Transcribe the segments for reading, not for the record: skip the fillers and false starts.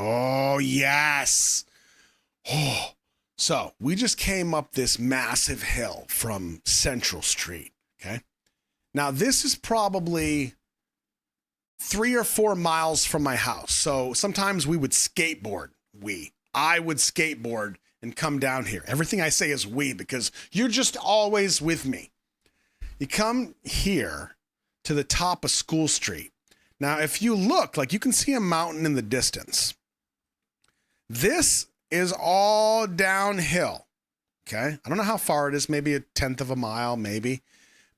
Oh, yes. Oh, so we just came up this massive hill from Central Street. Okay. Now, this is probably 3 or 4 miles from my house. So sometimes we would skateboard. I would skateboard and come down here. Everything I say is we because you're just always with me. You come here to the top of School Street. Now, if you look, like you can see a mountain in the distance. This is all downhill. Okay. I don't know how far it is, maybe 1/10 of a mile, maybe.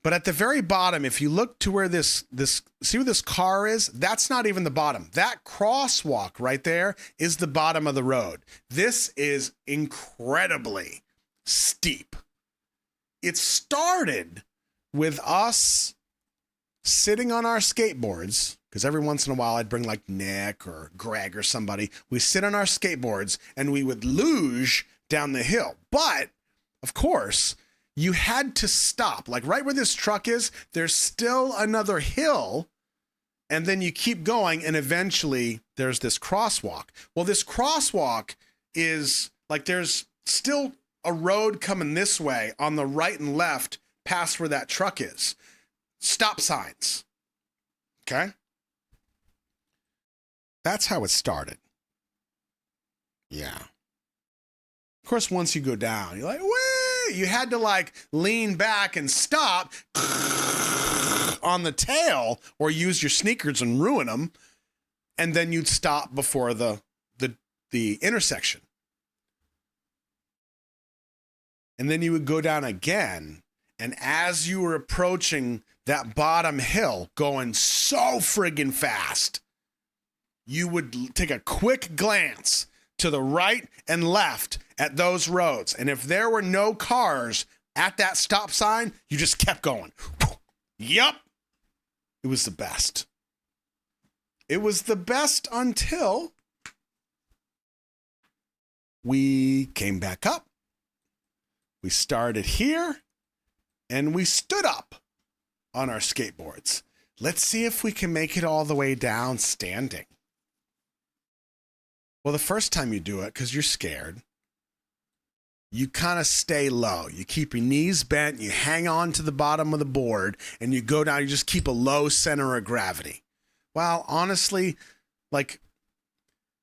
But at the very bottom, if you look to where see where this car is, that's not even the bottom. That crosswalk right there is the bottom of the road. This is incredibly steep. It started with us sitting on our skateboards, because every once in a while I'd bring like Nick or Greg or somebody. We sit on our skateboards and we would luge down the hill. But, of course, you had to stop. Like right where this truck is, there's still another hill, and then you keep going, and eventually there's this crosswalk. Well, this crosswalk is like there's still a road coming this way on the right and left past where that truck is. Stop signs. Okay? That's how it started. Yeah. Of course, once you go down, you're like, whee! You had to like lean back and stop on the tail or use your sneakers and ruin them. And then you'd stop before the intersection. And then you would go down again. And as you were approaching that bottom hill going so friggin' fast, you would take a quick glance to the right and left at those roads. And if there were no cars at that stop sign, you just kept going. Yep. It was the best. It was the best until we came back up. We started here and we stood up on our skateboards. Let's see if we can make it all the way down standing. Well, the first time you do it, because you're scared, you kind of stay low. You keep your knees bent, you hang on to the bottom of the board, and you go down. You just keep a low center of gravity. Well, honestly, like,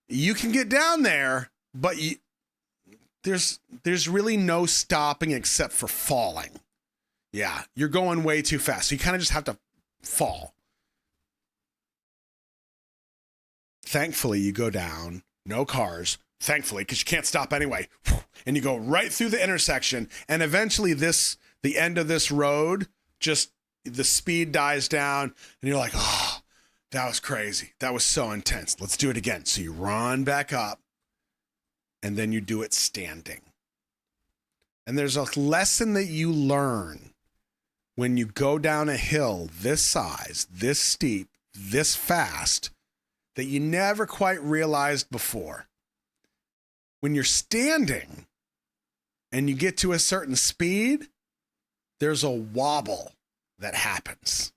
you can get down there, but there's really no stopping except for falling. Yeah, you're going way too fast. So you kind of just have to fall. Thankfully, you go down. No cars, thankfully, because you can't stop anyway. And you go right through the intersection. And eventually the end of this road, just the speed dies down. And you're like, oh, that was crazy. That was so intense. Let's do it again. So you run back up and then you do it standing. And there's a lesson that you learn when you go down a hill this size, this steep, this fast, that you never quite realized before. When you're standing and you get to a certain speed, there's a wobble that happens.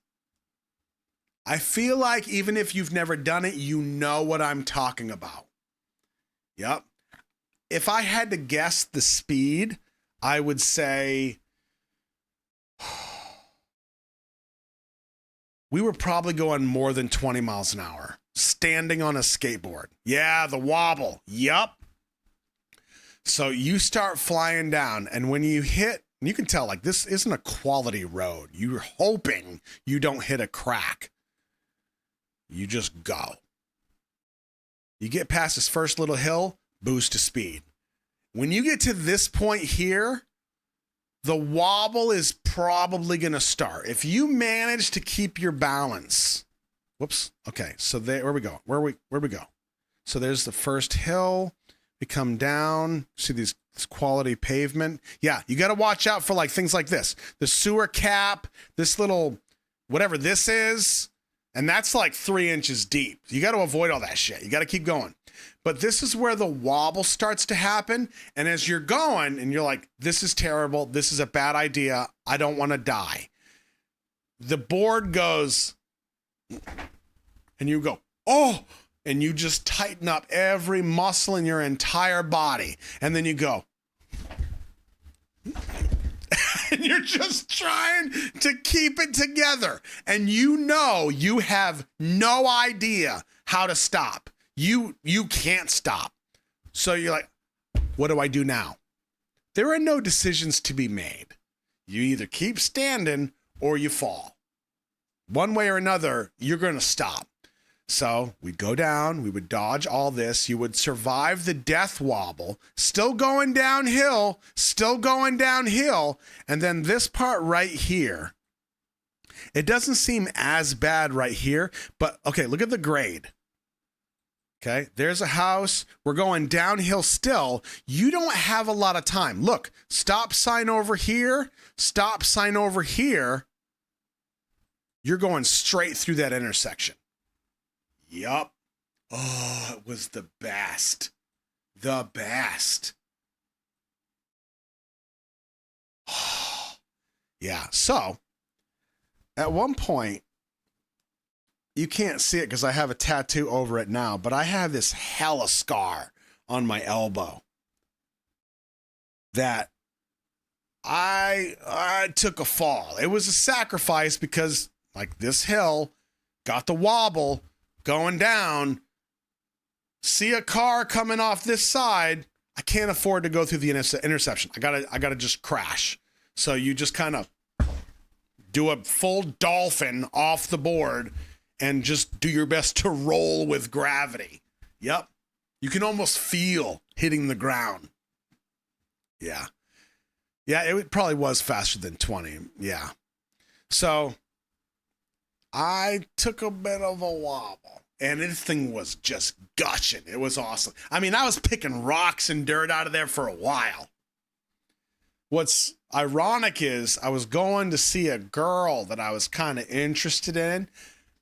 I feel like even if you've never done it, you know what I'm talking about. Yep. If I had to guess the speed, I would say we were probably going more than 20 miles an hour. Standing on a skateboard. Yeah, the wobble. Yup. So you start flying down, and when you hit, you can tell, like, this isn't a quality road. You're hoping you don't hit a crack. You just go. You get past this first little hill, boost to speed. When you get to this point here, the wobble is probably going to start. If you manage to keep your balance. Whoops. Okay. So where we go? Where we go? So there's the first hill. We come down. See this quality pavement. Yeah. You got to watch out for like things like this. The sewer cap, this little, whatever this is. And that's like 3 inches deep. You got to avoid all that shit. You got to keep going. But this is where the wobble starts to happen. And as you're going and you're like, this is terrible. This is a bad idea. I don't want to die. The board goes, and you go, oh, and you just tighten up every muscle in your entire body. And then you go. And you're just trying to keep it together. And you know you have no idea how to stop. You can't stop. So you're like, what do I do now? There are no decisions to be made. You either keep standing or you fall. One way or another, you're going to stop. So we'd go down, we would dodge all this. You would survive the death wobble, still going downhill. And then this part right here, it doesn't seem as bad right here, but okay, look at the grade. Okay, there's a house. We're going downhill still. You don't have a lot of time. Look, stop sign over here, stop sign over here. You're going straight through that intersection. Yup. Oh, it was the best. The best. Yeah, so at one point, you can't see it because I have a tattoo over it now, but I have this hella scar on my elbow that I took a fall. It was a sacrifice because like this hill got the wobble going down, see a car coming off this side. I can't afford to go through the interception. I gotta just crash. So you just kind of do a full dolphin off the board and just do your best to roll with gravity. Yep. You can almost feel hitting the ground. Yeah. Yeah, it probably was faster than 20. Yeah. So I took a bit of a wobble and this thing was just gushing. It was awesome. I mean, I was picking rocks and dirt out of there for a while. What's ironic is I was going to see a girl that I was kind of interested in,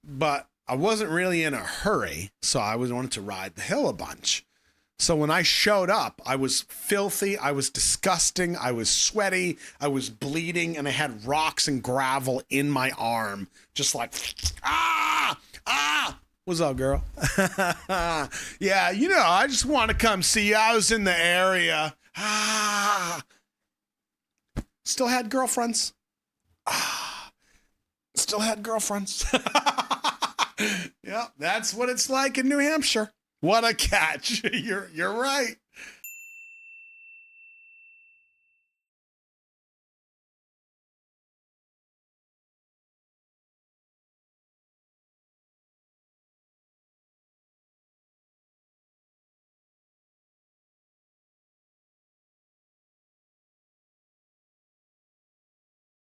but I wasn't really in a hurry, so I wanted to ride the hill a bunch. So when I showed up, I was filthy, I was disgusting, I was sweaty, I was bleeding, and I had rocks and gravel in my arm, just like, what's up, girl? Yeah, you know, I just want to come see you. I was in the area. Still had girlfriends. Still had girlfriends. Yeah, that's what it's like in New Hampshire. What a catch. You're right.